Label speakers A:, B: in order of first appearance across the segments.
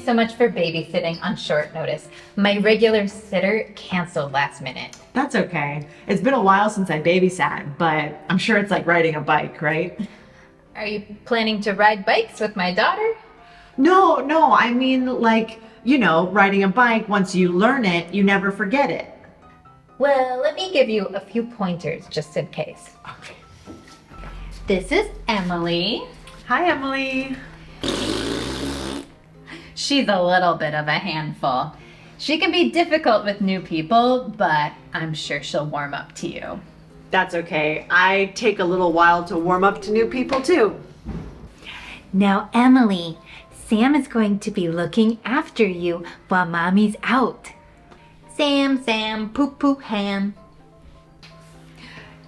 A: so much for babysitting on short notice. My regular sitter canceled last minute.
B: That's okay. It's been a while since I babysat, but I'm sure it's like riding a bike, right?
A: Are you planning to ride bikes with my daughter?
B: No, I mean like, riding a bike, once you learn it, you never forget it.
A: Well, let me give you a few pointers just in case.
B: Okay.
A: This is Emily.
B: Hi, Emily.
A: She's a little bit of a handful. She can be difficult with new people, but I'm sure she'll warm up to you.
B: That's okay. I take a little while to warm up to new people too.
A: Now, Emily, Sam is going to be looking after you while Mommy's out. Sam, poo, ham.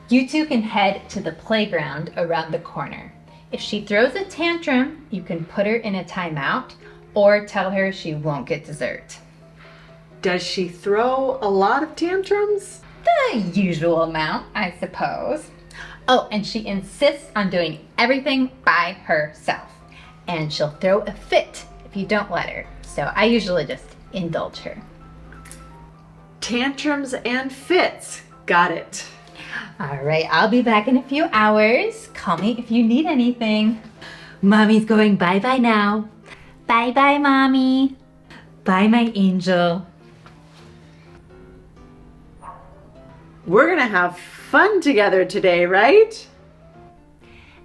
A: You two can head to the playground around the corner. If she throws a tantrum, you can put her in a timeout or tell her she won't get dessert.
B: Does she throw a lot of tantrums?
A: The usual amount, I suppose. Oh, and she insists on doing everything by herself. And she'll throw a fit if you don't let her. So I usually just indulge her.
B: Tantrums and fits. Got it.
A: All right, I'll be back in a few hours. Call me if you need anything. Mommy's going bye-bye now. Bye-bye, Mommy. Bye, my angel.
B: We're gonna have fun together today, right?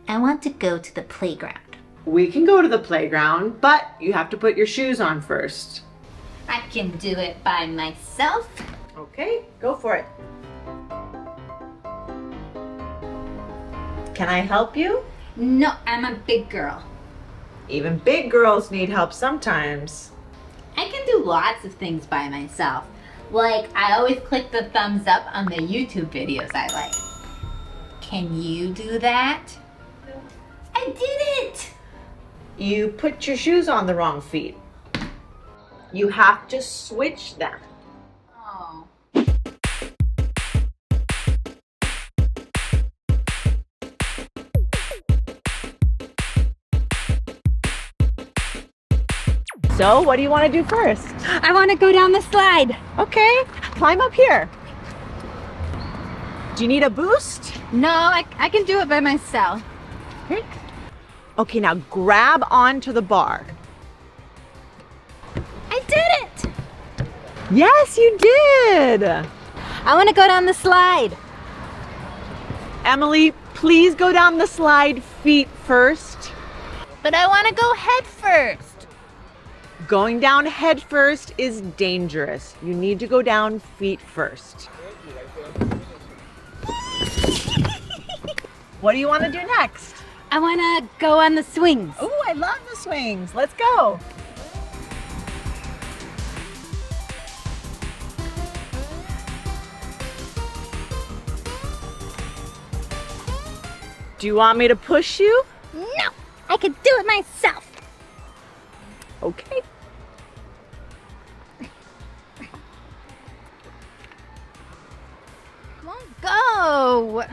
A: I want to go to the playground.
B: We can go to the playground, but you have to put your shoes on first.
A: I can do it by myself.
B: Okay, go for it. Can I help you?
A: No, I'm a big girl.
B: Even big girls need help sometimes.
A: I can do lots of things by myself. Like, I always click the thumbs up on the YouTube videos I like. Can you do that? I did it!
B: You put your shoes on the wrong feet. You have to switch them.
A: Oh.
B: So, what do you want to do first?
A: I want to go down the slide.
B: Okay, climb up here. Do you need a boost?
A: No, I can do it by myself.
B: Okay, now grab onto the bar.
A: I did it!
B: Yes, you did!
A: I want to go down the slide.
B: Emily, please go down the slide feet first.
A: But I want to go head first.
B: Going down head first is dangerous. You need to go down feet first. What do you want to do next?
A: I want to go on the swings.
B: Oh, I love the swings. Let's go. Do you want me to push you?
A: No, I can do it myself.
B: Okay.
A: Come on, go.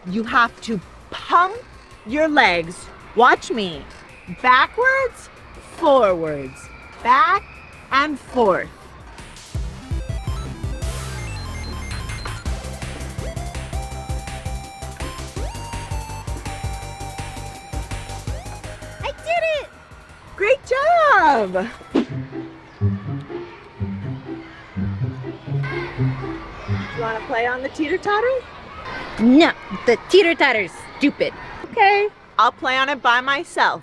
B: You have to pump your legs. Watch me. Backwards, forwards, back and forth.
A: I did it.
B: Great job. You want to play on the teeter-totter?
A: No, the teeter-totter's stupid.
B: Okay, I'll play on it by myself.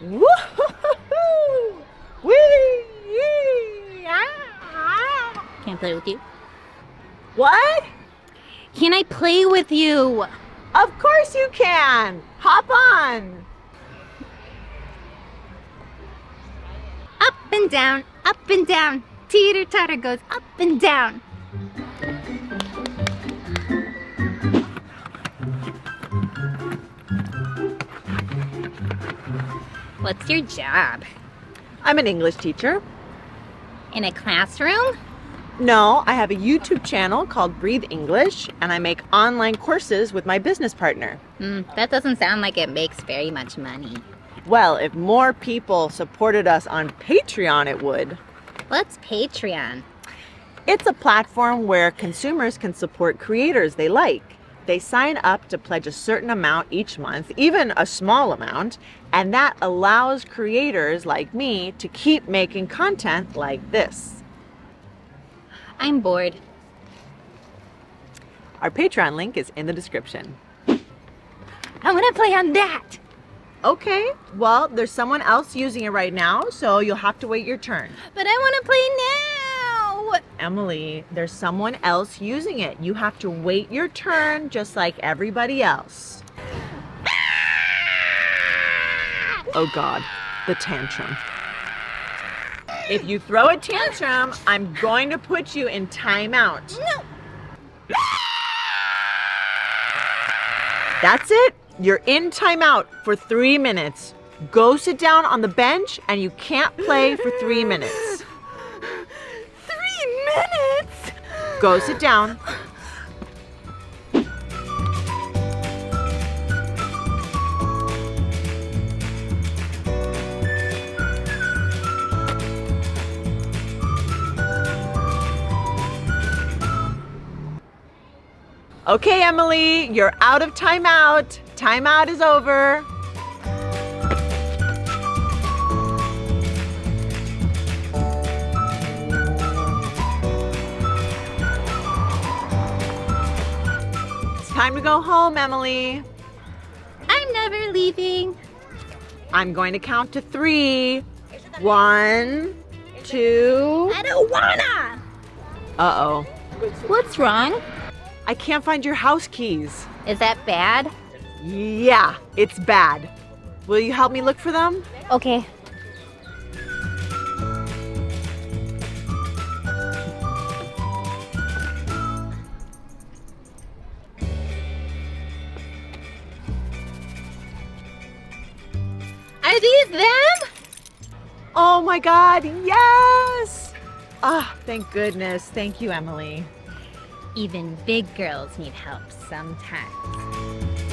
B: Woo-hoo-hoo-hoo! Whee! Ah!
A: Can I play with you?
B: What?
A: Can I play with you?
B: Of course you can. Hop on.
A: Up and down, up and down. Teeter-totter goes up and down. What's your job?
B: I'm an English teacher.
A: In a classroom?
B: No, I have a YouTube channel called Breathe English, and I make online courses with my business partner.
A: That doesn't sound like it makes very much money.
B: Well, if more people supported us on Patreon, it would.
A: What's Patreon?
B: It's a platform where consumers can support creators they like. They sign up to pledge a certain amount each month, even a small amount, and that allows creators like me to keep making content like this.
A: I'm bored.
B: Our Patreon link is in the description.
A: I want to play on that.
B: Okay, well, there's someone else using it right now, so you'll have to wait your turn.
A: But I want to play now.
B: Emily, there's someone else using it. You have to wait your turn just like everybody else. Oh God, the tantrum. If you throw a tantrum, I'm going to put you in timeout.
A: No.
B: That's it. You're in timeout for 3 minutes. Go sit down on the bench and you can't play for 3 minutes.
A: 3 minutes?
B: Go sit down. Okay, Emily, you're out of timeout. Timeout is over. It's time to go home, Emily.
A: I'm never leaving.
B: I'm going to count to 3. 1, 2.
A: I don't wanna.
B: Uh-oh.
A: What's wrong?
B: I can't find your house keys.
A: Is that bad?
B: Yeah, it's bad. Will you help me look for them?
A: Okay. Are these them?
B: Oh my God, yes! Ah, thank goodness. Thank you, Emily.
A: Even big girls need help sometimes.